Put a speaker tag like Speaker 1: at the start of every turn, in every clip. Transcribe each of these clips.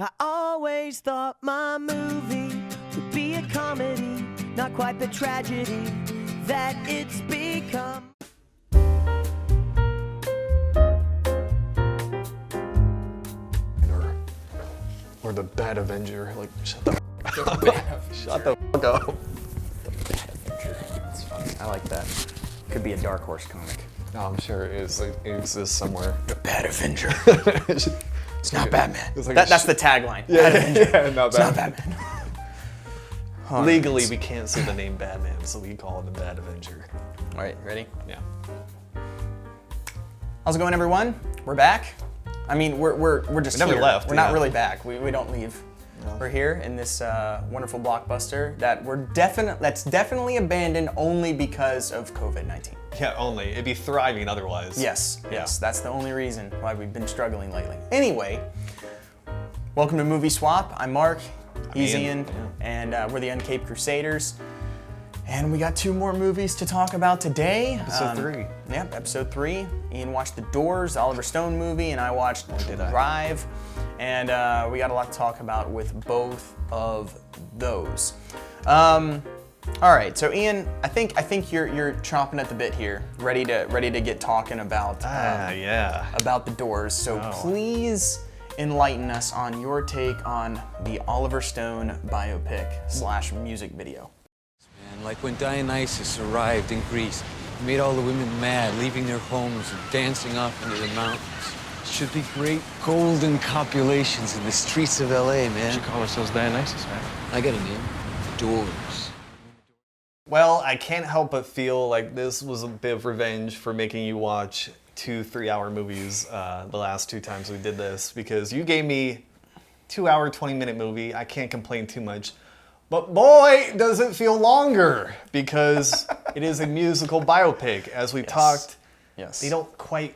Speaker 1: I always thought my movie would be a comedy, not quite the tragedy that it's become.
Speaker 2: Or the Bad Avenger, like, shut the fuck up. Shut the fuck up.
Speaker 3: The Bad Avenger. That's funny. I like that. Could be a Dark Horse comic.
Speaker 2: Oh, I'm sure it is. Like, it exists somewhere.
Speaker 3: The Bad Avenger. It's not Batman.
Speaker 2: It's like
Speaker 3: that's the tagline.
Speaker 2: Yeah,
Speaker 3: Bad Avenger.
Speaker 2: yeah, no,
Speaker 3: it's not Batman.
Speaker 2: Legally, we can't say the name Batman, so we call it the Bad Avenger.
Speaker 3: All right, ready?
Speaker 2: Yeah.
Speaker 3: How's it going, everyone? We're back. I mean, we're just
Speaker 2: We never
Speaker 3: here.
Speaker 2: left,
Speaker 3: We're
Speaker 2: yeah.
Speaker 3: not really back. We don't leave.
Speaker 2: No.
Speaker 3: We're here in this wonderful Blockbuster that that's definitely abandoned only because of COVID-19.
Speaker 2: Yeah, only. It'd be thriving otherwise.
Speaker 3: Yes,
Speaker 2: Yeah.
Speaker 3: yes, that's the only reason why we've been struggling lately. Anyway, welcome to Movie Swap. I'm Mark, he's Ian, and we're the Uncaped Crusaders. And we got 2 more movies to talk about today.
Speaker 2: Episode 3.
Speaker 3: Yeah, episode 3. Ian watched The Doors, the Oliver Stone movie, and I watched Drive. And we got a lot to talk about with both of those. All right, so Ian, I think you're chomping at the bit here, ready to get talking about about The Doors. So please enlighten us on your take on the Oliver Stone biopic / music video.
Speaker 4: And like when Dionysus arrived in Greece, he made all the women mad, leaving their homes and dancing off into the mountains. Should be great golden copulations in the streets of LA, man.
Speaker 5: We should call ourselves Dionysus, man.
Speaker 4: I got a name. The Doors.
Speaker 2: Well, I can't help but feel like this was a bit of revenge for making you watch 2 3-hour movies the last 2 times we did this, because you gave me 2-hour, 20-minute movie. I can't complain too much. But boy, does it feel longer, because it is a musical biopic. As we talked,
Speaker 3: Yes.
Speaker 2: they don't quite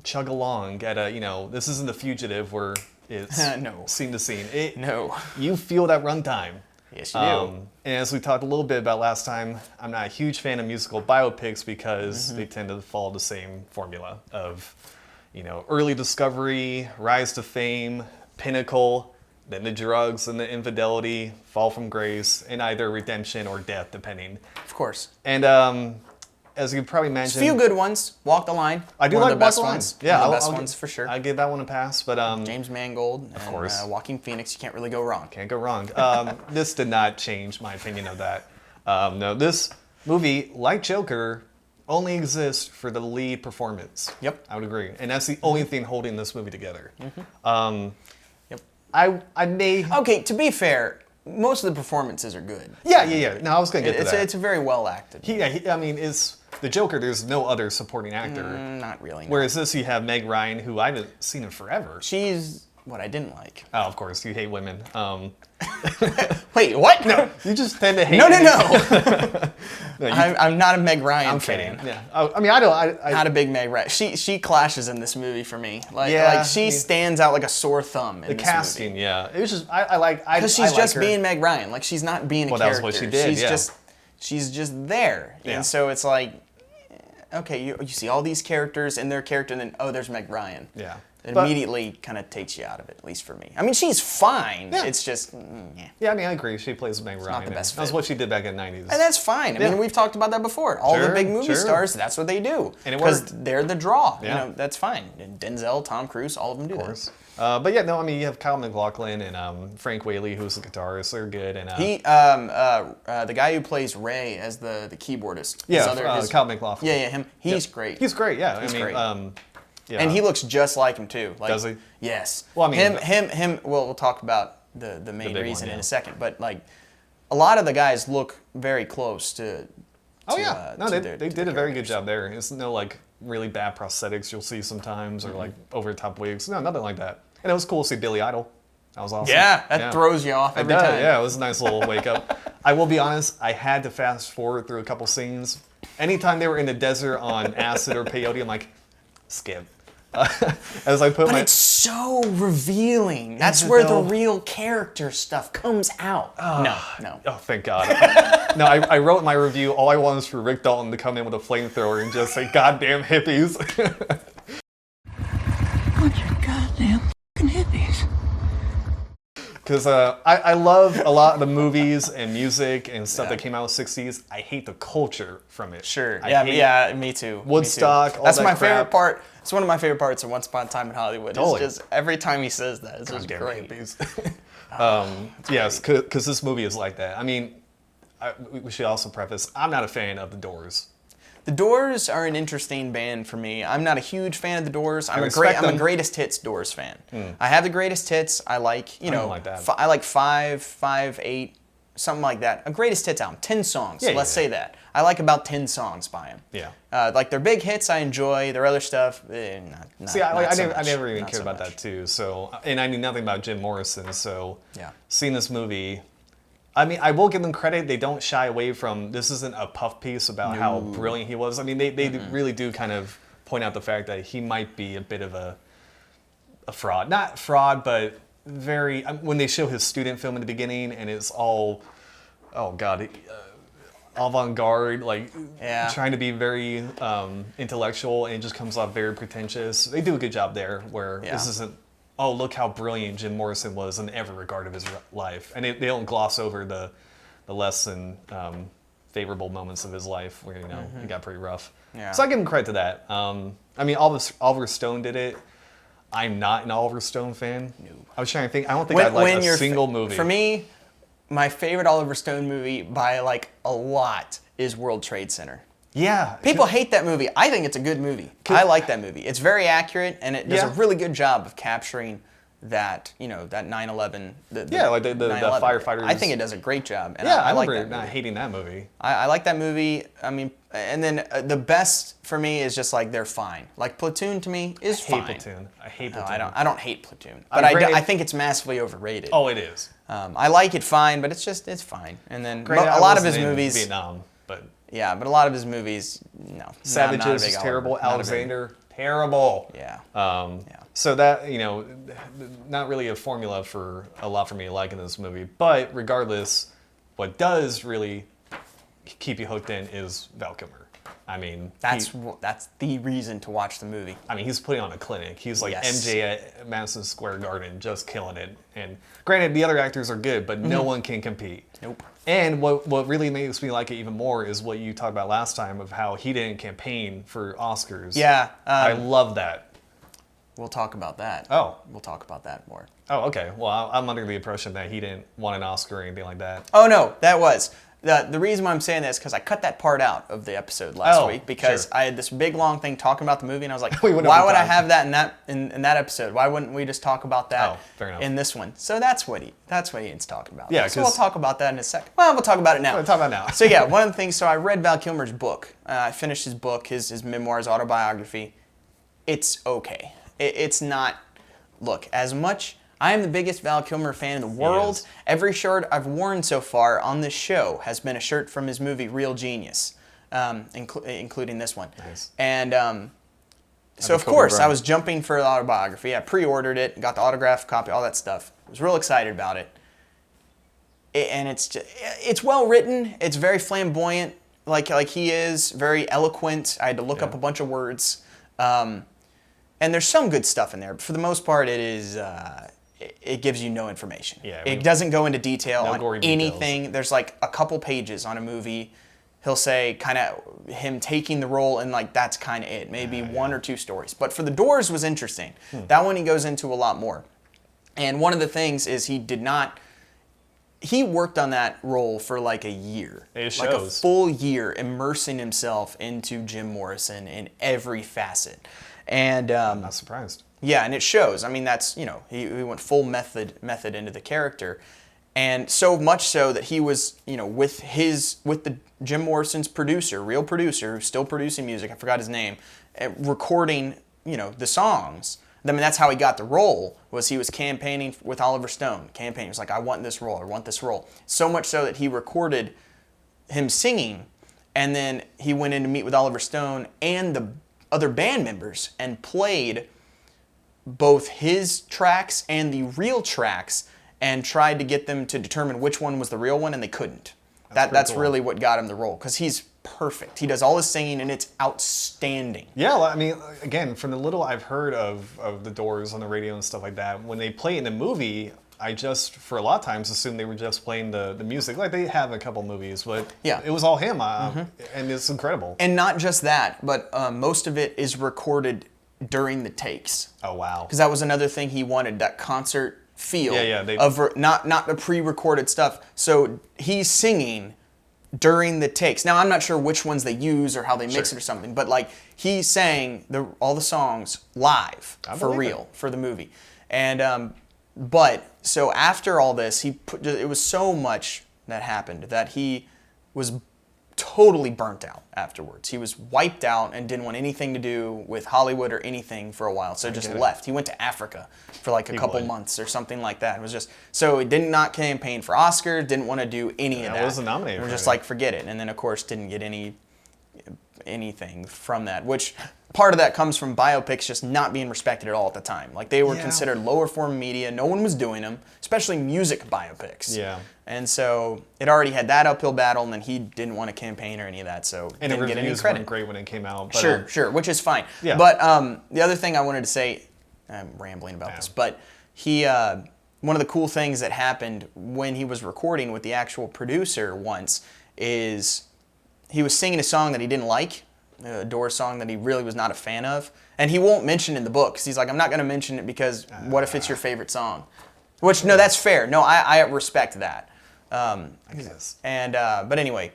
Speaker 2: chug along at a, this isn't The Fugitive where it's
Speaker 3: No.
Speaker 2: scene to scene.
Speaker 3: No.
Speaker 2: You feel that runtime.
Speaker 3: Yes, you do.
Speaker 2: And as we talked a little bit about last time, I'm not a huge fan of musical biopics because they tend to follow the same formula of, early discovery, rise to fame, pinnacle, then the drugs and the infidelity, fall from grace, and either redemption or death, depending.
Speaker 3: Of course.
Speaker 2: And as you probably
Speaker 3: There's
Speaker 2: mentioned,
Speaker 3: a few good ones. Walk the Line.
Speaker 2: I do
Speaker 3: one
Speaker 2: like
Speaker 3: of the best
Speaker 2: Walk the Line.
Speaker 3: ones.
Speaker 2: Yeah,
Speaker 3: one of the
Speaker 2: I'll
Speaker 3: best ones for sure.
Speaker 2: I give that one a pass, but
Speaker 3: James Mangold and
Speaker 2: course.
Speaker 3: Joaquin Phoenix. You can't really go wrong.
Speaker 2: can't go wrong. This did not change my opinion of that. No, this movie, like Joker, only exists for the lead performance.
Speaker 3: Yep.
Speaker 2: I would agree, and that's the only thing holding this movie together.
Speaker 3: Yep.
Speaker 2: I may.
Speaker 3: Okay, to be fair, most of the performances are good.
Speaker 2: Yeah. No, I was gonna get to that.
Speaker 3: It's a very well acted.
Speaker 2: I mean, it's the Joker. There's no other supporting actor.
Speaker 3: Not really. No.
Speaker 2: Whereas this, you have Meg Ryan, who I haven't seen in forever.
Speaker 3: She's what I didn't like.
Speaker 2: Oh, of course, you hate women.
Speaker 3: Wait, what? No.
Speaker 2: You just tend to hate.
Speaker 3: No.
Speaker 2: No,
Speaker 3: I'm not a Meg Ryan
Speaker 2: I'm
Speaker 3: fan.
Speaker 2: kidding. Yeah. I mean, I don't.
Speaker 3: Not a big Meg Ryan. She clashes in this movie for me.
Speaker 2: Yeah,
Speaker 3: she stands out like a sore thumb in
Speaker 2: The
Speaker 3: this
Speaker 2: casting,
Speaker 3: movie.
Speaker 2: yeah. It was just I like
Speaker 3: Because she's just being Meg Ryan. Like she's not being a
Speaker 2: Well, that was
Speaker 3: character.
Speaker 2: what she did,
Speaker 3: She's just there.
Speaker 2: Yeah.
Speaker 3: And so it's like, okay, you see all these characters and their character, and then there's Meg Ryan.
Speaker 2: Yeah.
Speaker 3: It
Speaker 2: But-
Speaker 3: immediately kind of takes you out of it, at least for me. I mean, she's fine.
Speaker 2: Yeah.
Speaker 3: It's just,
Speaker 2: Yeah, I mean, I agree. She plays Meg Ryan.
Speaker 3: not the best
Speaker 2: That's
Speaker 3: fit.
Speaker 2: what she did back in the 90s.
Speaker 3: And that's fine. I
Speaker 2: Yeah.
Speaker 3: mean, we've talked about that before. All the
Speaker 2: Sure,
Speaker 3: big movie
Speaker 2: sure.
Speaker 3: stars, that's what they do.
Speaker 2: And it
Speaker 3: Because
Speaker 2: worked.
Speaker 3: they're the draw.
Speaker 2: Yeah.
Speaker 3: That's fine. And Denzel, Tom Cruise, all of them do
Speaker 2: Of
Speaker 3: that.
Speaker 2: course. But yeah, no, I mean, you have Kyle MacLachlan and Frank Whaley, who's the guitarist. They're good. And
Speaker 3: The guy who plays Ray as the keyboardist.
Speaker 2: Kyle MacLachlan.
Speaker 3: Yeah, him. He's great.
Speaker 2: He's great, yeah.
Speaker 3: He's
Speaker 2: I mean,
Speaker 3: great.
Speaker 2: yeah.
Speaker 3: And he looks just like him too. Like,
Speaker 2: Does he?
Speaker 3: Yes.
Speaker 2: Well, I mean,
Speaker 3: him. Well, we'll talk about the main
Speaker 2: big
Speaker 3: reason
Speaker 2: one,
Speaker 3: in
Speaker 2: yeah.
Speaker 3: a second. But like, a lot of the guys look very close to.
Speaker 2: Oh yeah, no,
Speaker 3: to
Speaker 2: they did a very good job there. It's no like really bad prosthetics you'll see sometimes, or like over the top wigs. No, nothing like that. And it was cool to see Billy Idol. That was awesome.
Speaker 3: Yeah, that throws you off every time.
Speaker 2: Yeah, it was a nice little wake up. I will be honest, I had to fast forward through a couple scenes. Anytime they were in the desert on acid or peyote, I'm like, skip. As I put
Speaker 3: But
Speaker 2: my.
Speaker 3: it's so revealing. That's
Speaker 2: it
Speaker 3: where
Speaker 2: though?
Speaker 3: the real character stuff comes out. No.
Speaker 2: Oh, thank God. No, I wrote in my review, all I want is for Rick Dalton to come in with a flamethrower and just say, goddamn hippies.
Speaker 6: Bunch of goddamn f***ing hippies.
Speaker 2: Because I love a lot of the movies and music and stuff
Speaker 3: Yeah.
Speaker 2: that came out in the 60s. I hate the culture from it.
Speaker 3: Sure.
Speaker 2: I
Speaker 3: Yeah,
Speaker 2: hate
Speaker 3: yeah, me too.
Speaker 2: Woodstock, all
Speaker 3: That's
Speaker 2: that
Speaker 3: my
Speaker 2: crap.
Speaker 3: favorite part. It's one of my favorite parts of Once Upon a Time in Hollywood.
Speaker 2: Totally.
Speaker 3: It's just every time he says that, it's just
Speaker 2: Goddamn
Speaker 3: great.
Speaker 2: hippies. Yes, because this movie is like that. I mean, we should also preface, I'm not a fan of The Doors.
Speaker 3: The Doors are an interesting band for me. I'm not a huge fan of The Doors. I'm a
Speaker 2: respect them.
Speaker 3: greatest hits Doors fan. I have the greatest hits. I like,
Speaker 2: I don't like that.
Speaker 3: I like 5, 8, something like that. A greatest hits album, 10 songs.
Speaker 2: Yeah,
Speaker 3: Let's say that. I like about 10 songs by him.
Speaker 2: Yeah.
Speaker 3: Like their big hits, I enjoy. Their other stuff, not.
Speaker 2: See,
Speaker 3: not
Speaker 2: I
Speaker 3: so
Speaker 2: never, I
Speaker 3: much.
Speaker 2: never even
Speaker 3: Not
Speaker 2: cared
Speaker 3: so
Speaker 2: about
Speaker 3: much.
Speaker 2: that too. So, and I knew nothing about Jim Morrison. So,
Speaker 3: Yeah.
Speaker 2: seeing this movie, I mean, I will give them credit. They don't shy away from, this isn't a puff piece about how brilliant he was. I mean, they really do kind of point out the fact that he might be a bit of a fraud. Not fraud, but very, when they show his student film in the beginning and it's all, oh God, avant-garde, like
Speaker 3: Yeah.
Speaker 2: trying to be very intellectual, and it just comes off very pretentious. They do a good job there where this
Speaker 3: Yeah.
Speaker 2: isn't, oh, look how brilliant Jim Morrison was in every regard of his life. And they don't gloss over the less than favorable moments of his life where, it got pretty rough.
Speaker 3: Yeah.
Speaker 2: So I give him credit to that. I mean, Oliver Stone did it. I'm not an Oliver Stone fan. No. I was trying to think. I don't think I like a single movie.
Speaker 3: For me, my favorite Oliver Stone movie by like a lot is World Trade Center.
Speaker 2: Yeah.
Speaker 3: People hate that movie. I think it's a good movie. I like that movie. It's very accurate, and it does a
Speaker 2: Yeah.
Speaker 3: really good job of capturing that, that 9/11.
Speaker 2: Yeah, like the
Speaker 3: 9/11.
Speaker 2: firefighters.
Speaker 3: I think it does a great job. And
Speaker 2: Yeah, I
Speaker 3: like
Speaker 2: remember
Speaker 3: that
Speaker 2: not
Speaker 3: movie.
Speaker 2: hating that movie.
Speaker 3: I like that movie. I mean, and then the best for me is just like they're fine. Like Platoon to me is
Speaker 2: I hate
Speaker 3: fine.
Speaker 2: Platoon. I hate
Speaker 3: No,
Speaker 2: Platoon.
Speaker 3: I don't hate Platoon, but
Speaker 2: granted-
Speaker 3: I think it's massively overrated.
Speaker 2: Oh, it is.
Speaker 3: I like it fine, but it's fine. And then
Speaker 2: Granted,
Speaker 3: a
Speaker 2: I
Speaker 3: lot of
Speaker 2: wasn't
Speaker 3: his
Speaker 2: in
Speaker 3: movies,
Speaker 2: Vietnam, but
Speaker 3: yeah, but a lot of his movies, no. not a
Speaker 2: Savages
Speaker 3: big
Speaker 2: is terrible.
Speaker 3: Oliver, not a big-
Speaker 2: Alexander, terrible.
Speaker 3: Yeah.
Speaker 2: Yeah. So that, not really a formula for a lot for me to like in this movie. But regardless, what does really keep you hooked in is Val Kilmer. I mean,
Speaker 3: That's the reason to watch the movie.
Speaker 2: he's putting on a clinic. He's like
Speaker 3: Yes.
Speaker 2: MJ at Madison Square Garden, just killing it. And granted, the other actors are good, but no one can compete.
Speaker 3: Nope.
Speaker 2: And what really makes me like it even more is what you talked about last time of how he didn't campaign for Oscars.
Speaker 3: Yeah.
Speaker 2: I love that.
Speaker 3: We'll talk about that.
Speaker 2: Oh.
Speaker 3: We'll talk about that more.
Speaker 2: Oh, okay. Well, I'm under the impression that he didn't want an Oscar or anything like that.
Speaker 3: Oh no, that was. The reason why I'm saying this is because I cut that part out of the episode last week because
Speaker 2: sure.
Speaker 3: I had this big long thing talking about the movie and I was like,
Speaker 2: We went
Speaker 3: why
Speaker 2: over
Speaker 3: would I
Speaker 2: time.
Speaker 3: have that in that episode? Why wouldn't we just talk about that
Speaker 2: Oh, fair enough.
Speaker 3: in this one? So that's what Ian's talking about.
Speaker 2: Yeah,
Speaker 3: so we'll
Speaker 2: 'cause-
Speaker 3: talk about that in a second. Well, we'll talk about it now.
Speaker 2: We'll talk about it now.
Speaker 3: So yeah, one of the things. So I read Val Kilmer's book. I finished his book, his memoirs, autobiography. It's okay. It's not. Look, as much. I am the biggest Val Kilmer fan in the world.
Speaker 2: is.
Speaker 3: Every shirt I've worn so far on this show has been a shirt from his movie Real Genius, including this one.
Speaker 2: Nice.
Speaker 3: And so
Speaker 2: the
Speaker 3: of
Speaker 2: Kobe
Speaker 3: course I
Speaker 2: Bryant.
Speaker 3: was jumping for the autobiography. I pre-ordered it, got the autographed copy, all that stuff. I was real excited about it. And it's well written. It's very flamboyant, like he is, very eloquent. I had to look up a bunch of words. And there's some good stuff in there, but for the most part, it is. It gives you no information.
Speaker 2: Yeah,
Speaker 3: it doesn't go into detail
Speaker 2: no
Speaker 3: on
Speaker 2: gory details.
Speaker 3: anything. There's like a couple pages on a movie. He'll say kind of him taking the role, and like that's kind of it. Maybe one or two stories. But for The Doors was interesting. That one he goes into a lot more. And one of the things is he worked on that role for like a year.
Speaker 2: It
Speaker 3: like a
Speaker 2: shows.
Speaker 3: full year, immersing himself into Jim Morrison in every facet. And
Speaker 2: Not surprised.
Speaker 3: yeah, and it shows. I mean, that's, he went full method into the character. And so much so that he was, with the Jim Morrison's producer, real producer, who's still producing music, I forgot his name, recording, the songs. I mean, that's how he got the role, was he was campaigning with Oliver Stone. He was like, I want this role, I want this role. So much so that he recorded him singing, and then he went in to meet with Oliver Stone and the other band members and played both his tracks and the real tracks and tried to get them to determine which one was the real one, and they couldn't. That's
Speaker 2: cool.
Speaker 3: really what got him the role, because he's perfect. He does all his singing, and it's outstanding.
Speaker 2: Yeah, I mean, again, from the little I've heard of the Doors on the radio and stuff like that, when they play it in the movie, I just, for a lot of times, assumed they were just playing the music. Like, they have a couple movies, but
Speaker 3: Yeah.
Speaker 2: it was all him, and it's incredible.
Speaker 3: And not just that, but most of it is recorded during the takes.
Speaker 2: Oh, wow.
Speaker 3: Because that was another thing he wanted, that concert feel.
Speaker 2: Yeah,
Speaker 3: of not the pre-recorded stuff. So he's singing during the takes. Now, I'm not sure which ones they use or how they mix it or something, but like he sang all the songs live for real for the movie. And but so after all this, it was so much that happened that he was totally burnt out afterwards. He was wiped out and didn't want anything to do with Hollywood or anything for a while. So just left. He went to Africa for like a couple months or something like that. It was just, so he did not campaign for Oscars, didn't want to do any of that.
Speaker 2: Wasn't nominated.
Speaker 3: We're just like, forget it. And then of course didn't get anything from that, which part of that comes from biopics just not being respected at all at the time. Like they were considered lower form media. No one was doing them, especially music biopics.
Speaker 2: Yeah.
Speaker 3: And so it already had that uphill battle, and then he didn't want to campaign or any of that, so
Speaker 2: And the
Speaker 3: didn't get any
Speaker 2: reviews
Speaker 3: credit.
Speaker 2: weren't great when it came out. But,
Speaker 3: Sure, which is fine.
Speaker 2: Yeah.
Speaker 3: But the other thing I wanted to say, I'm rambling about this, but he, one of the cool things that happened when he was recording with the actual producer once is he was singing a song that he didn't like, a Doors song that he really was not a fan of, and he won't mention in the book, because he's like, I'm not going to mention it because what if it's your favorite song? Which, no, that's fair. No, I respect that.
Speaker 2: I guess.
Speaker 3: And but anyway,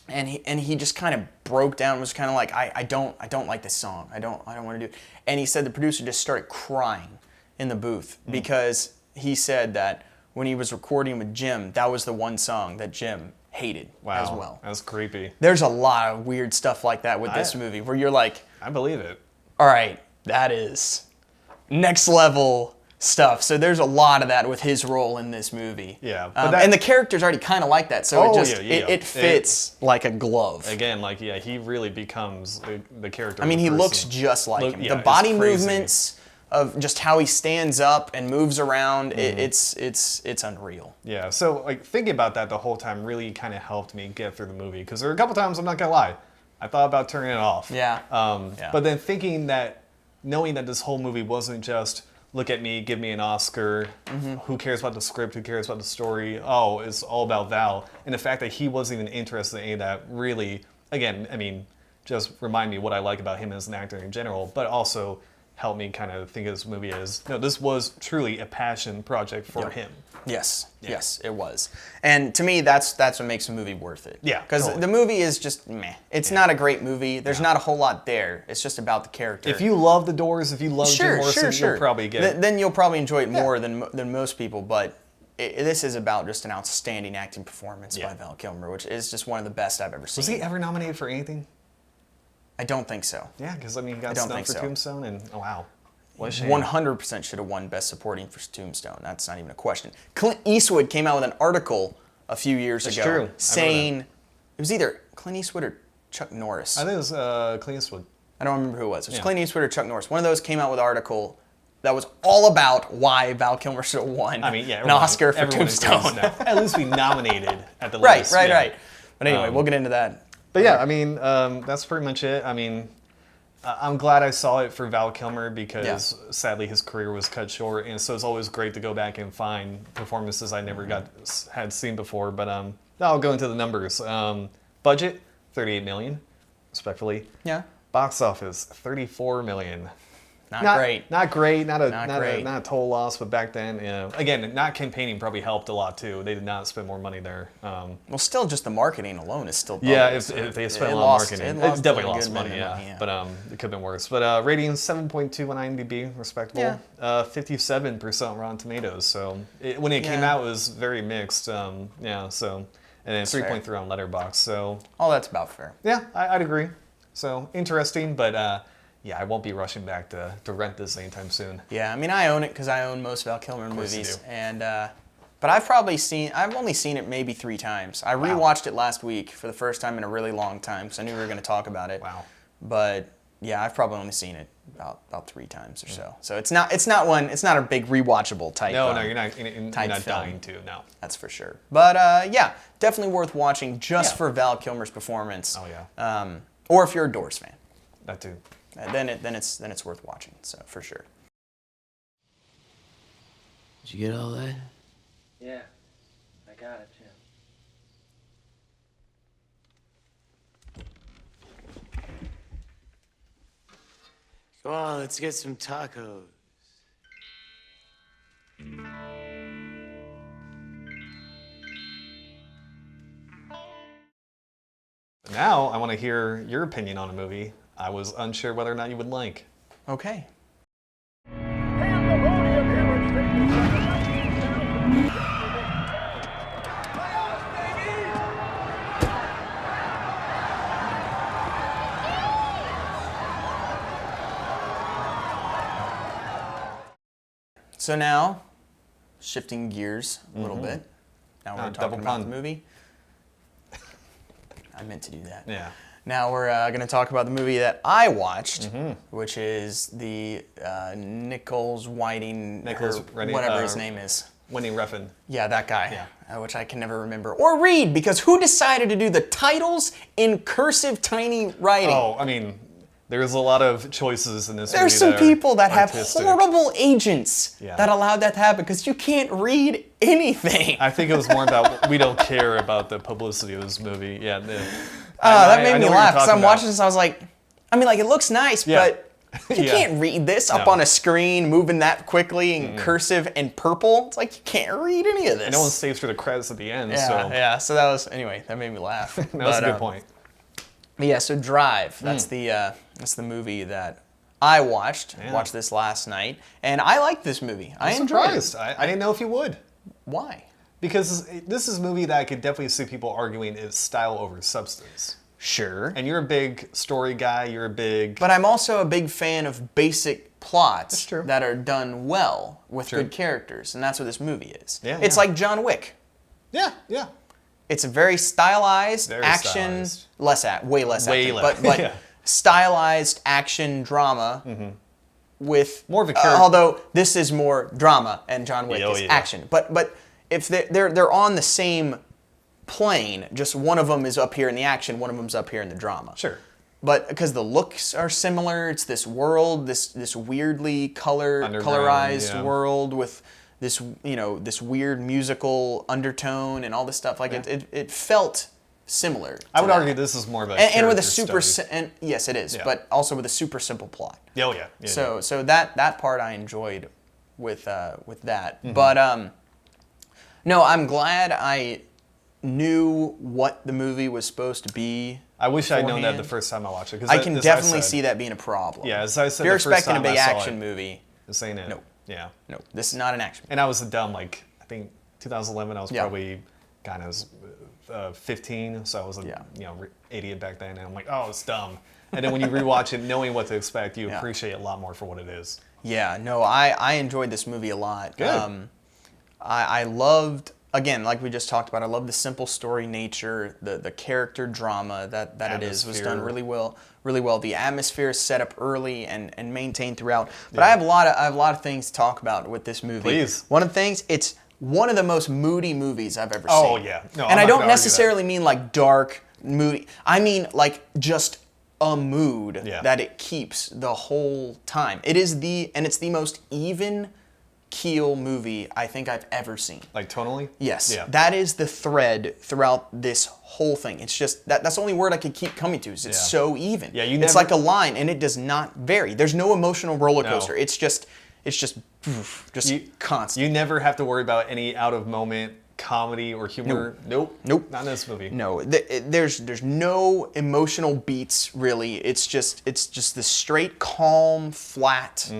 Speaker 3: and he just kind of broke down, was kind of like, I don't like this song. I don't want to do it. And he said the producer just started crying in the booth because he said that when he was recording with Jim, that was the one song that Jim hated as well.
Speaker 2: That's creepy.
Speaker 3: There's a lot of weird stuff like that with this movie where you're like,
Speaker 2: I believe it.
Speaker 3: all right, that is next level stuff. So there's a lot of that with his role in this movie.
Speaker 2: Yeah,
Speaker 3: and the character's already kind of like that, so it fits like a glove.
Speaker 2: Again, like he really becomes the character.
Speaker 3: I mean, he looks just like him. The body movements of just how he stands up and moves around, it's unreal.
Speaker 2: Yeah, so like thinking about that the whole time really kind of helped me get through the movie, because there were a couple times, I'm not gonna lie, I thought about turning it off.
Speaker 3: Yeah.
Speaker 2: But then knowing that this whole movie wasn't just look at me, give me an Oscar, who cares about the script, who cares about the story, it's all about Val. And the fact that he wasn't even interested in any of that really, again, I mean, just remind me what I like about him as an actor in general, but also helped me kind of think of this movie as, no, this was truly a passion project for him.
Speaker 3: Yes, it was. And to me, that's what makes a movie worth it.
Speaker 2: Yeah,
Speaker 3: because
Speaker 2: totally.
Speaker 3: the movie is just meh. It's not a great movie. There's not a whole lot there. It's just about the character.
Speaker 2: If you love The Doors, if you love Jim Morrison, you'll probably get it.
Speaker 3: Then you'll probably enjoy it more than most people. But this is about just an outstanding acting performance by Val Kilmer, which is just one of the best I've ever seen.
Speaker 2: Was he ever nominated for anything?
Speaker 3: I don't think so.
Speaker 2: Yeah, because I mean, he got snubbed for Tombstone, and oh wow.
Speaker 3: 100% should have won Best Supporting for Tombstone. That's not even a question. Clint Eastwood came out with an article a few years ago saying it was either Clint Eastwood or Chuck Norris.
Speaker 2: I think it was Clint Eastwood.
Speaker 3: I don't remember who it was. It was Clint Eastwood or Chuck Norris. One of those came out with an article that was all about why Val Kilmer should have won an Oscar for Tombstone.
Speaker 2: At least be nominated at the
Speaker 3: least.
Speaker 2: Right.
Speaker 3: But anyway, we'll get into that.
Speaker 2: But yeah, I mean, that's pretty much it. I mean, I'm glad I saw it for Val Kilmer because sadly his career was cut short, and so it's always great to go back and find performances I never had seen before. But I'll go into the numbers. Budget, $38 million, respectfully.
Speaker 3: Yeah.
Speaker 2: Box office, $34 million.
Speaker 3: Not great.
Speaker 2: Not great. Not a total loss. But back then, again, not campaigning probably helped a lot too. They did not spend more money there.
Speaker 3: Well, still just the marketing alone is still.
Speaker 2: Yeah, if they spent a lot of marketing, it definitely lost money. Yeah, but it could have been worse. But rating 7.2 on IMDb, respectable. 57% on Rotten Tomatoes. So when it came out, it was very mixed. So and then 3.3 on Letterboxd. So
Speaker 3: that's about fair.
Speaker 2: Yeah, I'd agree. So interesting, but. Yeah, I won't be rushing back to rent this anytime soon.
Speaker 3: Yeah, I mean, I own it because I own most Val Kilmer movies, and but I've only seen it maybe 3 times. I rewatched it last week for the first time in a really long time because I knew we were going to talk about it.
Speaker 2: Wow.
Speaker 3: But yeah, I've probably only seen it about 3 times or so. So it's not a big rewatchable type.
Speaker 2: No, you're not dying to. No,
Speaker 3: that's for sure. But yeah, definitely worth watching just for Val Kilmer's performance.
Speaker 2: Oh yeah.
Speaker 3: Or if you're a Doors fan.
Speaker 2: That too.
Speaker 3: Then it's worth watching. So for sure.
Speaker 5: Did you get all that?
Speaker 6: Yeah, I got it, Jim.
Speaker 5: Come on, let's get some tacos.
Speaker 2: Now I want to hear your opinion on a movie I was unsure whether or not you would like.
Speaker 3: Okay. So now, shifting gears a little bit. Now we're
Speaker 2: double
Speaker 3: talking about the
Speaker 2: pun.
Speaker 3: movie. I meant to do that.
Speaker 2: Yeah.
Speaker 3: Now we're going to talk about the movie that I watched, which is the Nichols Whiting,
Speaker 2: Nicholas
Speaker 3: or
Speaker 2: Rennie-
Speaker 3: whatever his name is.
Speaker 2: Winnie Refn.
Speaker 3: Yeah, that guy,
Speaker 2: Yeah.
Speaker 3: which I can never remember or read because who decided to do the titles in cursive tiny writing?
Speaker 2: Oh, I mean, there's a lot of choices in this
Speaker 3: There's
Speaker 2: movie
Speaker 3: some people that have
Speaker 2: artistic.
Speaker 3: horrible agents
Speaker 2: Yeah.
Speaker 3: that allowed that to happen because you can't read anything.
Speaker 2: I think it was more about we don't care about the publicity of this movie. Yeah.
Speaker 3: That made
Speaker 2: I know
Speaker 3: me
Speaker 2: what you're
Speaker 3: laugh because
Speaker 2: talking
Speaker 3: I'm
Speaker 2: about.
Speaker 3: watching this. I was like, I mean, like it looks nice,
Speaker 2: Yeah.
Speaker 3: but you
Speaker 2: Yeah.
Speaker 3: can't read this up
Speaker 2: No.
Speaker 3: on a screen, moving that quickly in cursive and purple. It's like you can't read any of this.
Speaker 2: And no one stays for the credits at the end.
Speaker 3: yeah,
Speaker 2: so
Speaker 3: yeah. So that was anyway. That made me laugh.
Speaker 2: that was a good point.
Speaker 3: Yeah. So Drive. That's the movie that I watched.
Speaker 2: Yeah.
Speaker 3: Watched this last night, and I liked this movie. I
Speaker 2: I'm
Speaker 3: enjoyed
Speaker 2: surprised.
Speaker 3: it.
Speaker 2: I didn't know if you would.
Speaker 3: Why?
Speaker 2: Because this is a movie that I could definitely see people arguing is style over substance.
Speaker 3: Sure.
Speaker 2: And you're a big story guy. You're a big.
Speaker 3: But I'm also a big fan of basic plots
Speaker 2: That's true.
Speaker 3: that are done well with
Speaker 2: True.
Speaker 3: good characters, and that's what this movie is.
Speaker 2: Yeah,
Speaker 3: It's
Speaker 2: yeah.
Speaker 3: like John Wick.
Speaker 2: Yeah, yeah.
Speaker 3: It's a very stylized
Speaker 2: Very
Speaker 3: action,
Speaker 2: stylized.
Speaker 3: way less
Speaker 2: Way
Speaker 3: acting,
Speaker 2: less,
Speaker 3: but
Speaker 2: yeah.
Speaker 3: stylized action drama with
Speaker 2: More of a character-
Speaker 3: although this is more drama and John Wick
Speaker 2: Oh,
Speaker 3: is
Speaker 2: yeah.
Speaker 3: action. But if they're on the same plane, just one of them is up here in the action, one of them's up here in the drama.
Speaker 2: Sure.
Speaker 3: But because the looks are similar, it's this world, this weirdly
Speaker 2: Underground,
Speaker 3: colorized
Speaker 2: yeah.
Speaker 3: world with this this weird musical undertone and all this stuff. Like it felt similar.
Speaker 2: I would
Speaker 3: to
Speaker 2: argue
Speaker 3: that.
Speaker 2: this is more of a
Speaker 3: and with a
Speaker 2: character
Speaker 3: super
Speaker 2: study.
Speaker 3: and yes, it is,
Speaker 2: Yeah.
Speaker 3: but also with a super simple plot.
Speaker 2: Oh yeah. Yeah,
Speaker 3: So that part I enjoyed with that.
Speaker 2: Mm-hmm.
Speaker 3: But no, I'm glad I knew what the movie was supposed to be.
Speaker 2: I wish I'd known that
Speaker 3: beforehand.
Speaker 2: the first time I watched it. 'cause
Speaker 3: I
Speaker 2: that-
Speaker 3: can
Speaker 2: as
Speaker 3: definitely
Speaker 2: said,
Speaker 3: see that being a problem.
Speaker 2: Yeah, as I said
Speaker 3: if you're
Speaker 2: the first
Speaker 3: expecting a
Speaker 2: time
Speaker 3: big
Speaker 2: I saw
Speaker 3: action
Speaker 2: it,
Speaker 3: movie,
Speaker 2: This ain't it.
Speaker 3: No.
Speaker 2: Yeah.
Speaker 3: no, this is not an action movie.
Speaker 2: And I was dumb. Like I think 2011. I was
Speaker 3: Yeah.
Speaker 2: probably kind of 15, so I was a
Speaker 3: Yeah.
Speaker 2: idiot back then. And I'm like, oh, it's dumb. And then when you rewatch it, knowing what to expect, you
Speaker 3: Yeah.
Speaker 2: appreciate it a lot more for what it is.
Speaker 3: Yeah, no, I enjoyed this movie a lot.
Speaker 2: Good.
Speaker 3: I loved, again, like we just talked about, I love the simple story nature, the character drama that it is was done
Speaker 2: Atmosphere.
Speaker 3: really well. Really well. The atmosphere is set up early and maintained throughout. But I have a lot of things to talk about with this movie.
Speaker 2: Please.
Speaker 3: One of the things, it's one of the most moody movies I've ever
Speaker 2: Oh,
Speaker 3: seen.
Speaker 2: yeah. No,
Speaker 3: and
Speaker 2: I'm
Speaker 3: I
Speaker 2: not
Speaker 3: don't
Speaker 2: gonna argue
Speaker 3: necessarily mean like dark moody. I mean like just a mood
Speaker 2: Yeah.
Speaker 3: that it keeps the whole time. It's the most even keel movie I think I've ever seen.
Speaker 2: Like tonally.
Speaker 3: Yes,
Speaker 2: Yeah.
Speaker 3: that is the thread throughout this whole thing. It's just that's the only word I could keep coming to. Is it's
Speaker 2: Yeah.
Speaker 3: so even.
Speaker 2: Yeah, you
Speaker 3: It's
Speaker 2: never-
Speaker 3: like a line, and it does not vary. There's no emotional roller
Speaker 2: No.
Speaker 3: coaster. It's just constant.
Speaker 2: You never have to worry about any out of moment comedy or humor. Nope.
Speaker 3: Nope.
Speaker 2: Not in this movie.
Speaker 3: No, there's no emotional beats really. It's just this straight, calm, flat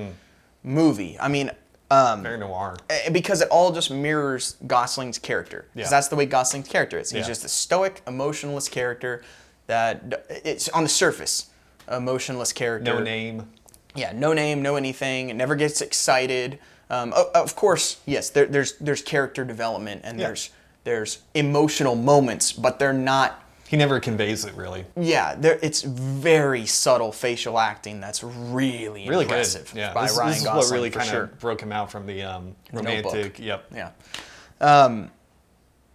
Speaker 3: movie. I mean,
Speaker 2: Very noir.
Speaker 3: because it all just mirrors Gosling's character.
Speaker 2: Yeah.
Speaker 3: Because that's the way Gosling's character is. He's
Speaker 2: Yeah.
Speaker 3: just a stoic, emotionless character that it's on the surface, emotionless character.
Speaker 2: No name.
Speaker 3: Yeah, no name, no anything. Never gets excited. Of course, yes. There's character development and
Speaker 2: Yeah.
Speaker 3: there's emotional moments, but they're not.
Speaker 2: He never conveys it really.
Speaker 3: Yeah, it's very subtle facial acting. That's really
Speaker 2: Really
Speaker 3: impressive
Speaker 2: good. Yeah.
Speaker 3: by
Speaker 2: this,
Speaker 3: Ryan
Speaker 2: this is
Speaker 3: Gosling
Speaker 2: what really
Speaker 3: for
Speaker 2: kind
Speaker 3: sure.
Speaker 2: of broke him out from the
Speaker 3: Notebook.
Speaker 2: romantic. Yep.
Speaker 3: Yeah. And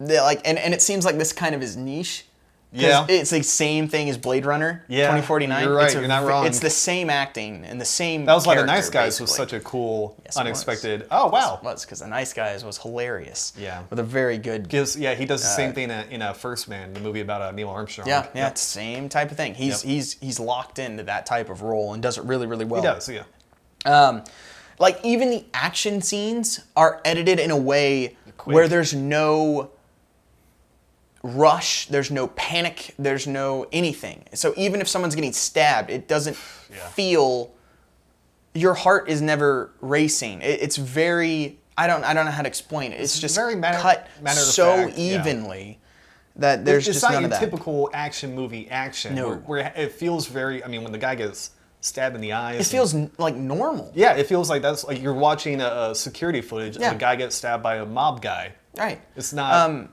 Speaker 3: it seems like this kind of his niche.
Speaker 2: Yeah.
Speaker 3: It's the same thing as Blade Runner 2049.
Speaker 2: You're right.
Speaker 3: It's
Speaker 2: You're not wrong.
Speaker 3: It's the same acting and the same.
Speaker 2: That was why The
Speaker 3: character,
Speaker 2: Nice Guys was
Speaker 3: basically.
Speaker 2: such a cool,
Speaker 3: Yes, it
Speaker 2: unexpected. Oh wow.
Speaker 3: It was because The Nice Guys was hilarious.
Speaker 2: Yeah.
Speaker 3: With a very good.
Speaker 2: He does the same thing in First Man, the movie about Neil Armstrong.
Speaker 3: Yeah, it's the same type of thing. He's locked into that type of role and does it really, really well.
Speaker 2: He does, yeah.
Speaker 3: Like even the action scenes are edited in a way where there's no rush, there's no panic, there's no anything. So even if someone's getting stabbed, it doesn't feel. Your heart is never racing. It's very. I don't know how to explain it. It's just
Speaker 2: very
Speaker 3: cut
Speaker 2: matter of
Speaker 3: so
Speaker 2: fact, yeah.
Speaker 3: evenly that there's
Speaker 2: It's
Speaker 3: just
Speaker 2: not
Speaker 3: none
Speaker 2: your
Speaker 3: of that.
Speaker 2: typical action movie action.
Speaker 3: No.
Speaker 2: Where it feels very. I mean, when the guy gets stabbed in the eyes.
Speaker 3: It feels like normal.
Speaker 2: Yeah, it feels like that's like you're watching a security footage
Speaker 3: Yeah.
Speaker 2: and a guy gets stabbed by a mob guy.
Speaker 3: Right.
Speaker 2: It's not,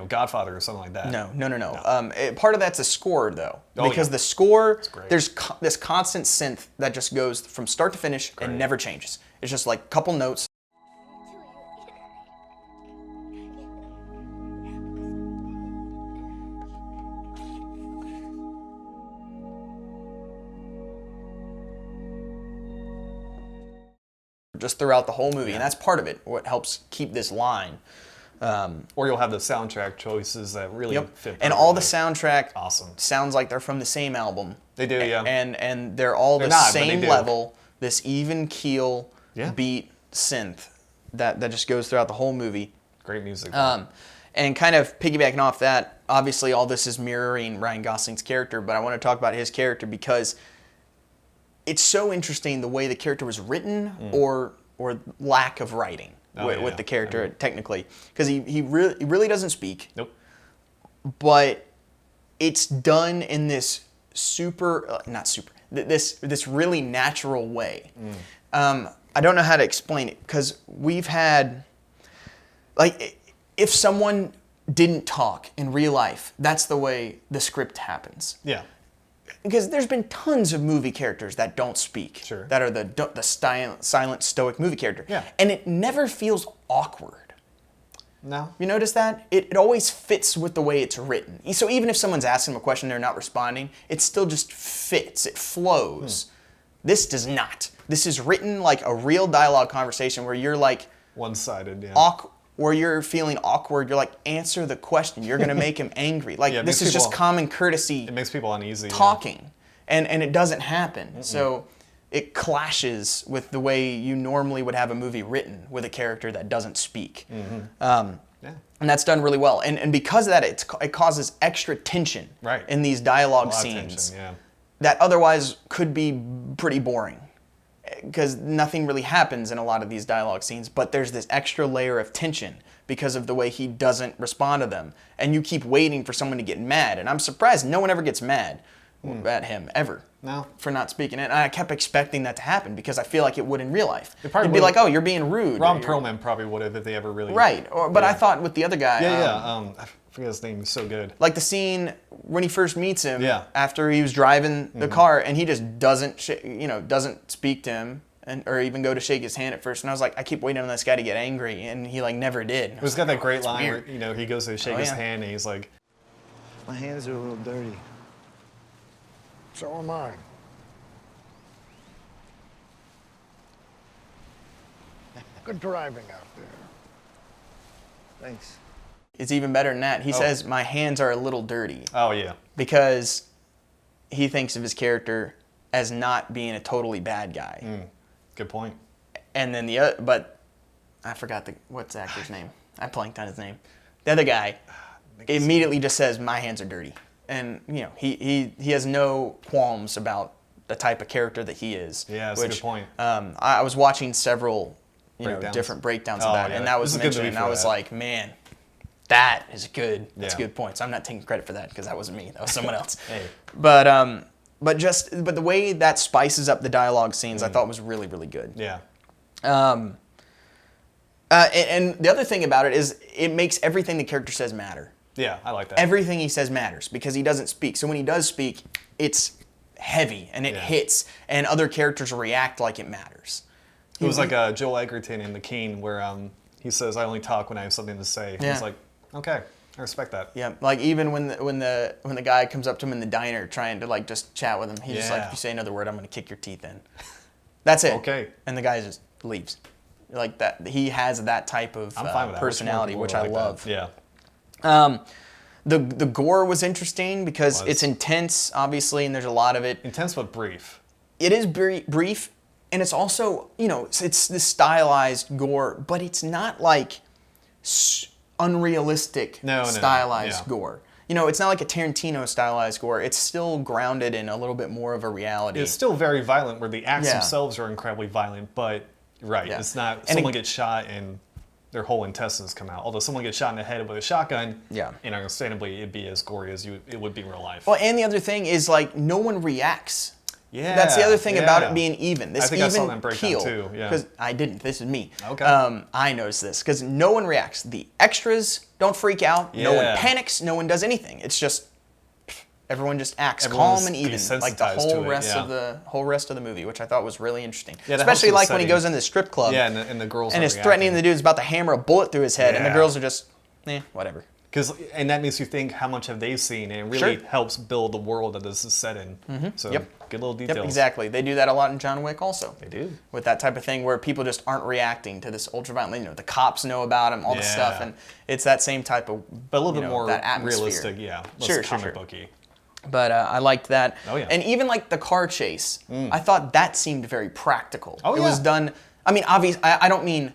Speaker 2: Godfather or something like that.
Speaker 3: No. Part of that's a score, though.
Speaker 2: Oh,
Speaker 3: because
Speaker 2: yeah.
Speaker 3: the score,
Speaker 2: great.
Speaker 3: there's this constant synth that just goes from start to finish and never changes. It's just like a couple notes. Just throughout the whole movie, and that's part of it. What helps keep this line.
Speaker 2: Or you'll have the soundtrack choices that really fit.
Speaker 3: And all the
Speaker 2: perfectly.
Speaker 3: soundtrack
Speaker 2: Awesome.
Speaker 3: sounds like they're from the same album.
Speaker 2: They do, yeah.
Speaker 3: And they're all the
Speaker 2: not, but they
Speaker 3: same
Speaker 2: do.
Speaker 3: level, this even keel
Speaker 2: Yeah.
Speaker 3: beat synth that just goes throughout the whole movie.
Speaker 2: Great music.
Speaker 3: And kind of piggybacking off that, obviously all this is mirroring Ryan Gosling's character, but I want to talk about his character because it's so interesting the way the character was written or lack of writing with the character technically, because he really doesn't speak.
Speaker 2: Nope.
Speaker 3: But it's done in this this really natural way. I don't know how to explain it because we've had, like, if someone didn't talk in real life, that's the way the script happens.
Speaker 2: Yeah.
Speaker 3: Because there's been tons of movie characters that don't speak.
Speaker 2: Sure.
Speaker 3: That are the silent, stoic movie character.
Speaker 2: Yeah.
Speaker 3: And it never feels awkward.
Speaker 2: No.
Speaker 3: You notice that? It always fits with the way it's written. So even if someone's asking them a question, they're not responding, it still just fits. It flows. This does not. This is written like a real dialogue conversation where you're like
Speaker 2: One-sided, yeah.
Speaker 3: where you're feeling awkward. You're like, answer the question. You're going to make him angry. Like,
Speaker 2: Yeah, it
Speaker 3: this
Speaker 2: makes
Speaker 3: is just
Speaker 2: people-
Speaker 3: common courtesy
Speaker 2: It makes people uneasy.
Speaker 3: talking. And it doesn't happen. So it clashes with the way you normally would have a movie written with a character that doesn't speak.
Speaker 2: Yeah.
Speaker 3: And that's done really well. And because of that, it causes extra tension
Speaker 2: Right.
Speaker 3: in these dialogue
Speaker 2: A lot of
Speaker 3: scenes
Speaker 2: tension, yeah.
Speaker 3: that otherwise could be pretty boring. Because nothing really happens in a lot of these dialogue scenes, but there's this extra layer of tension because of the way he doesn't respond to them. And you keep waiting for someone to get mad. And I'm surprised no one ever gets mad at him, ever.
Speaker 2: No.
Speaker 3: For not speaking. And I kept expecting that to happen because I feel like it would in real life.
Speaker 2: probably
Speaker 3: It'd be
Speaker 2: would.
Speaker 3: like, oh, you're being rude.
Speaker 2: Ron
Speaker 3: or you're-
Speaker 2: Perlman probably would have if they ever really.
Speaker 3: Right. But I
Speaker 2: Yeah.
Speaker 3: thought with the other guy.
Speaker 2: I forget his name. He's so good.
Speaker 3: Like the scene when he first meets him
Speaker 2: Yeah.
Speaker 3: after he was driving the car and he just doesn't speak to him or even go to shake his hand at first. And I was like, I keep waiting on this guy to get angry, and he like never did.
Speaker 2: He's got that great
Speaker 3: that's
Speaker 2: line
Speaker 3: weird.
Speaker 2: where he goes to shake his
Speaker 3: yeah.
Speaker 2: hand and he's like,
Speaker 7: My hands are a little dirty. So am I. Good driving out there. Thanks.
Speaker 3: It's even better than that. He says, my hands are a little dirty
Speaker 2: "Oh yeah,
Speaker 3: because he thinks of his character as not being a totally bad guy.
Speaker 2: good point."
Speaker 3: And then the other, but I forgot what's the actor's name. I blanked on his name. The other guy immediately just says, my hands are dirty. And, he has no qualms about the type of character that he is.
Speaker 2: Yeah, that's a good point.
Speaker 3: I was watching several,
Speaker 2: Breakdowns.
Speaker 3: different breakdowns
Speaker 2: Oh,
Speaker 3: of that,
Speaker 2: yeah.
Speaker 3: and that was
Speaker 2: This is a good
Speaker 3: mentioned,
Speaker 2: movie
Speaker 3: and
Speaker 2: for
Speaker 3: I was
Speaker 2: that.
Speaker 3: like, man, that is good. That's
Speaker 2: Yeah.
Speaker 3: good points. I'm not taking credit for that because that wasn't me. That was someone else.
Speaker 2: Hey.
Speaker 3: But the way that spices up the dialogue scenes, I thought was really, really good.
Speaker 2: Yeah.
Speaker 3: And the other thing about it is it makes everything the character says matter.
Speaker 2: Yeah, I like that.
Speaker 3: Everything he says matters because he doesn't speak. So when he does speak, it's heavy and it hits, and other characters react like it matters.
Speaker 2: It was like Joel Edgerton in The King, where he says, "I only talk when I have something to say." And
Speaker 3: Yeah.
Speaker 2: He's like, "Okay." I respect that.
Speaker 3: Yeah, like even when the guy comes up to him in the diner trying to like just chat with him, he's just like, if you say another word, I'm gonna kick your teeth in. That's it.
Speaker 2: Okay.
Speaker 3: And the guy just leaves. Like that, he has that type of
Speaker 2: I'm fine with that.
Speaker 3: personality, which I
Speaker 2: Like
Speaker 3: love.
Speaker 2: that. Yeah.
Speaker 3: The gore was interesting because it's intense, obviously, and there's a lot of it.
Speaker 2: Intense but brief.
Speaker 3: It is brief, and it's also, you know, it's this stylized gore, but it's not like unrealistic stylized gore. You know, it's not like a Tarantino stylized gore. It's still grounded in a little bit more of a reality.
Speaker 2: It's still very violent, where the acts themselves are incredibly violent, but you're right, it's not someone gets shot and their whole intestines come out. Although someone gets shot in the head with a shotgun, and understandably it'd be as gory as it would be in real life.
Speaker 3: Well, and the other thing is, like, no one reacts.
Speaker 2: Yeah,
Speaker 3: that's the other thing about it being even. This
Speaker 2: I think
Speaker 3: even
Speaker 2: I saw that breakdown
Speaker 3: keel,
Speaker 2: too. Yeah,
Speaker 3: because I didn't. This is me.
Speaker 2: Okay.
Speaker 3: I noticed this because no one reacts. The extras don't freak out. No one panics. No one does anything. It's just everyone just acts calm and even, like the whole rest of the movie, which I thought was really interesting. Yeah, especially like when he goes into the strip club.
Speaker 2: Yeah, and the girls
Speaker 3: and
Speaker 2: are
Speaker 3: is threatening the dude's about to hammer a bullet through his head, and the girls are just, whatever.
Speaker 2: And that makes you think, how much have they seen? And it really helps build the world that this is set in. So, good little details.
Speaker 3: Yep, exactly. They do that a lot in John Wick also.
Speaker 2: They do.
Speaker 3: With that type of thing where people just aren't reacting to this ultra-violent, you know, the cops know about him, all this stuff, and it's that same type of,
Speaker 2: but a little bit more
Speaker 3: that atmosphere.
Speaker 2: realistic, less comic booky.
Speaker 3: But I liked that.
Speaker 2: Oh, yeah.
Speaker 3: And even like the car chase, I thought that seemed very practical.
Speaker 2: Oh,
Speaker 3: it was done, I mean, obviously, I don't mean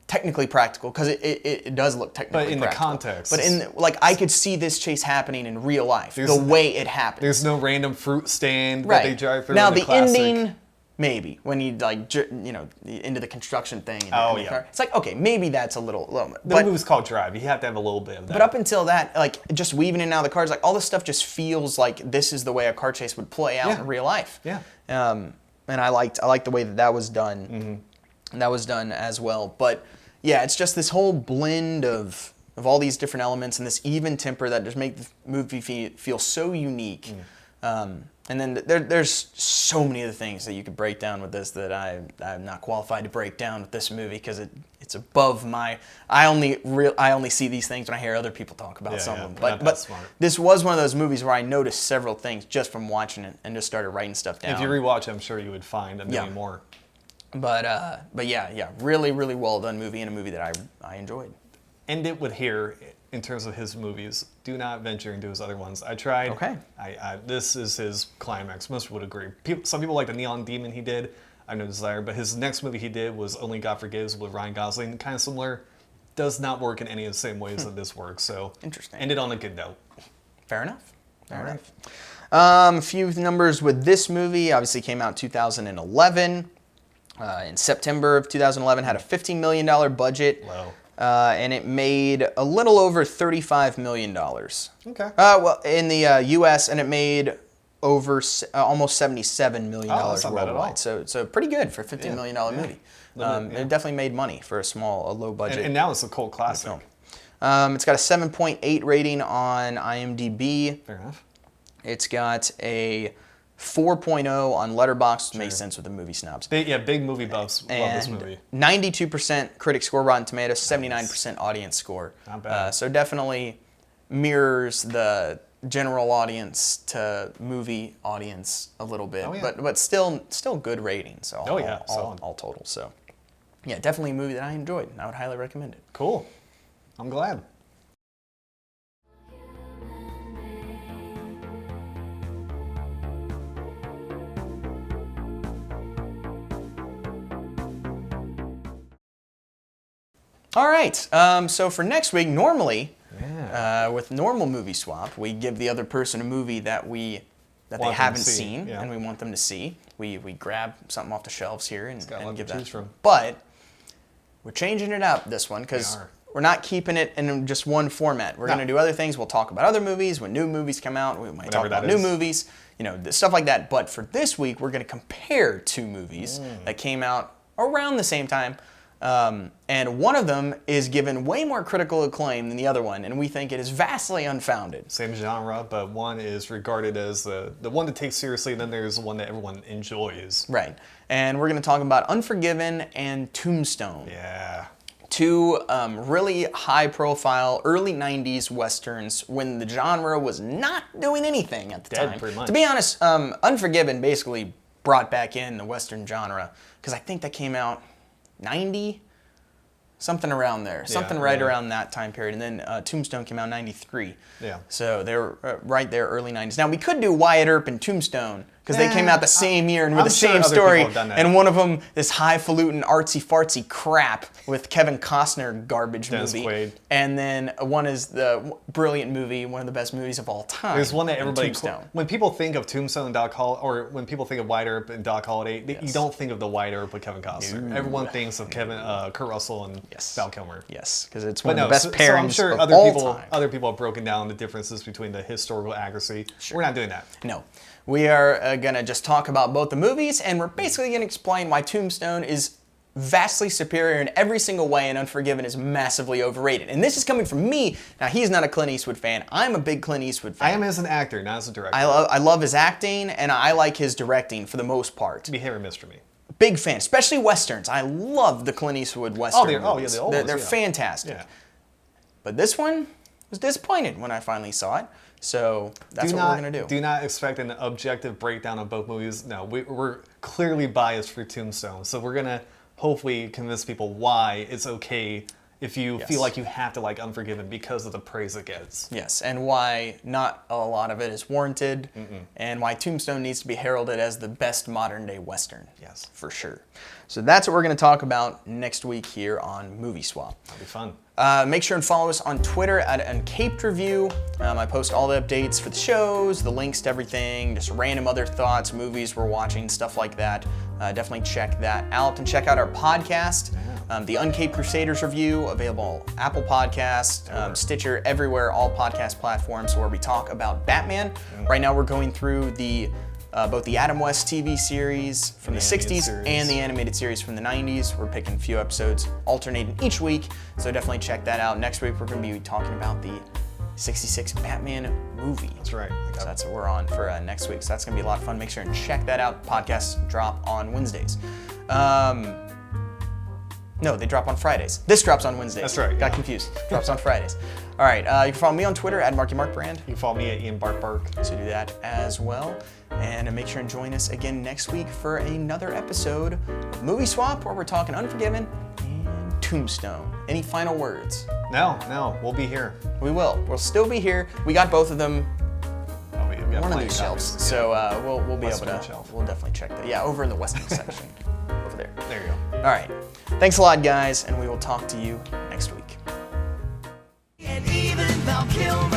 Speaker 3: technically practical, because it does look technically practical.
Speaker 2: But in the context.
Speaker 3: But like, I could see this chase happening in real life, the way it happens.
Speaker 2: There's no random fruit stand that they drive through.
Speaker 3: Now,
Speaker 2: in
Speaker 3: the ending, maybe, when you, like, you know, into the construction thing. And the car. It's like, okay, maybe that's a little
Speaker 2: the movie's called Drive. You have to have a little bit of that.
Speaker 3: But up until that, like, just weaving in and out of the cars, like, all this stuff just feels like this is the way a car chase would play out in real life.
Speaker 2: Yeah.
Speaker 3: And I liked the way that was done. And that was done as well. But yeah, it's just this whole blend of all these different elements and this even temper that just make the movie feel so unique. And then there's so many of the things that you could break down with this that I'm not qualified to break down with this movie, because it's above my. I only see these things when I hear other people talk about some of them. But this was one of those movies where I noticed several things just from watching it and just started writing stuff down.
Speaker 2: If you rewatch, I'm sure you would find a million more.
Speaker 3: But yeah, really, really well done movie, and a movie that I enjoyed.
Speaker 2: End it with here in terms of his movies. Do not venture into his other ones. I tried.
Speaker 3: Okay.
Speaker 2: This is his climax. Most would agree. Some people like the Neon Demon he did. I have no desire, but his next movie he did was Only God Forgives with Ryan Gosling. Kind of similar. Does not work in any of the same ways that this works. So
Speaker 3: interesting.
Speaker 2: End it on a good note.
Speaker 3: Fair enough. Fair enough. A few numbers with this movie. Obviously came out in 2011. In September of 2011, had a $15 million budget.
Speaker 2: Low.
Speaker 3: And it made a little over $35 million.
Speaker 2: Okay.
Speaker 3: Well, in the U.S., and it made over almost $77 million worldwide. So pretty good for a $15 million movie. It definitely made money for a low budget.
Speaker 2: And now it's a cult classic.
Speaker 3: Film. It's got a 7.8 rating on IMDb.
Speaker 2: Fair enough.
Speaker 3: It's got a 4.0 on Letterboxd. Makes sense with the movie snobs.
Speaker 2: Big movie buffs love this movie.
Speaker 3: 92% critic score, Rotten Tomatoes, 79% audience score.
Speaker 2: Not bad.
Speaker 3: So definitely mirrors the general audience to movie audience a little bit, but still good ratings. All total. So yeah, definitely a movie that I enjoyed, and I would highly recommend it.
Speaker 2: Cool. I'm glad.
Speaker 3: All right, so for next week, normally, with normal movie swap, we give the other person a movie that they haven't seen and we want them to see. We grab something off the shelves here and give that.
Speaker 2: From.
Speaker 3: But we're changing it up this one, because we're not keeping it in just one format. We're going to do other things. We'll talk about other movies. When new movies come out, we might talk about new movies, stuff like that. But for this week, we're going to compare two movies that came out around the same time. And one of them is given way more critical acclaim than the other one, and we think it is vastly unfounded.
Speaker 2: Same genre, but one is regarded as the one to take seriously, and then there's the one that everyone enjoys.
Speaker 3: Right. And we're going to talk about Unforgiven and Tombstone.
Speaker 2: Yeah.
Speaker 3: two really high-profile early 90s Westerns when the genre was not doing anything at the
Speaker 2: Dead,
Speaker 3: time.
Speaker 2: pretty much.
Speaker 3: To be honest, Unforgiven basically brought back in the Western genre, because I think that came out 90? Something around there. Something right around that time period. And then Tombstone came out in 93.
Speaker 2: Yeah.
Speaker 3: So they were right there, early 90s. Now, we could do Wyatt Earp and Tombstone, because they came out the same year and with
Speaker 2: I'm
Speaker 3: the
Speaker 2: sure
Speaker 3: same
Speaker 2: other
Speaker 3: story.
Speaker 2: people have done that.
Speaker 3: And one of them, this highfalutin, artsy-fartsy crap with Kevin Costner garbage
Speaker 2: Dennis
Speaker 3: movie.
Speaker 2: Quaid.
Speaker 3: And then one is the brilliant movie, one of the best movies of all time.
Speaker 2: There's one that
Speaker 3: in
Speaker 2: everybody,
Speaker 3: Tombstone.
Speaker 2: when people think of Tombstone and Doc Holliday, or when people think of Wyatt Earp and Doc Holliday, you don't think of the Wyatt Earp with Kevin Costner. Everyone thinks of Kurt Russell and Val Kilmer.
Speaker 3: Yes, because it's
Speaker 2: But
Speaker 3: one
Speaker 2: no,
Speaker 3: of the best
Speaker 2: so
Speaker 3: pairings
Speaker 2: I'm sure
Speaker 3: of
Speaker 2: other
Speaker 3: all
Speaker 2: people,
Speaker 3: time.
Speaker 2: other people have broken down the differences between the historical accuracy. We're not doing that.
Speaker 3: No. We are going to just talk about both the movies, and we're basically going to explain why Tombstone is vastly superior in every single way and Unforgiven is massively overrated. And this is coming from me. Now, he's not a Clint Eastwood fan. I'm a big Clint Eastwood fan.
Speaker 2: I am as an actor, not as a director.
Speaker 3: I love his acting, and I like his directing for the most part.
Speaker 2: Be hit or miss for me.
Speaker 3: Big fan, especially Westerns. I love the Clint Eastwood Western movies.
Speaker 2: the old ones,
Speaker 3: They're
Speaker 2: yeah.
Speaker 3: fantastic.
Speaker 2: Yeah.
Speaker 3: But this one was disappointed when I finally saw it. So that's what we're going to do.
Speaker 2: Do not expect an objective breakdown of both movies. No, we're clearly biased for Tombstone. So we're going to hopefully convince people why it's okay if you feel like you have to like Unforgiven because of the praise it gets.
Speaker 3: Yes, and why not a lot of it is warranted, and why Tombstone needs to be heralded as the best modern-day Western.
Speaker 2: Yes.
Speaker 3: For sure. So that's what we're going to talk about next week here on Movie Swap.
Speaker 2: That'll be fun.
Speaker 3: Make sure and follow us on Twitter at Uncaped Review. I post all the updates for the shows, the links to everything, just random other thoughts, movies we're watching, stuff like that. Definitely check that out, and check out our podcast, the Uncaped Crusaders Review, available Apple Podcasts, Stitcher, everywhere, all podcast platforms where we talk about Batman. Right now we're going through the both the Adam West TV series from the 60s and the animated series from the 90s. We're picking a few episodes alternating each week, so definitely check that out. Next week we're going to be talking about the 66 Batman movie.
Speaker 2: That's right.
Speaker 3: So that's what we're on for next week. So that's going to be a lot of fun. Make sure and check that out. Podcasts drop on Wednesdays. No, they drop on Fridays. This drops on Wednesdays.
Speaker 2: That's right.
Speaker 3: Got confused. Drops on Fridays. All right. You can follow me on Twitter at MarkyMarkBrand.
Speaker 2: You can follow me at Ian Bark.
Speaker 3: So do that as well. And make sure and join us again next week for another episode of Movie Swap, where we're talking Unforgiven and Tombstone. Any final words?
Speaker 2: No, we'll be here.
Speaker 3: We will. We'll still be here. We got both of them.
Speaker 2: We got
Speaker 3: One of
Speaker 2: plenty
Speaker 3: these
Speaker 2: copies.
Speaker 3: shelves.
Speaker 2: Yeah.
Speaker 3: So we'll be
Speaker 2: Western
Speaker 3: able to.
Speaker 2: shelf.
Speaker 3: We'll definitely check that. Yeah, over in the Western section. Over there.
Speaker 2: There you go.
Speaker 3: All right. Thanks a lot, guys, and we will talk to you next week.
Speaker 1: And even Val Kilmer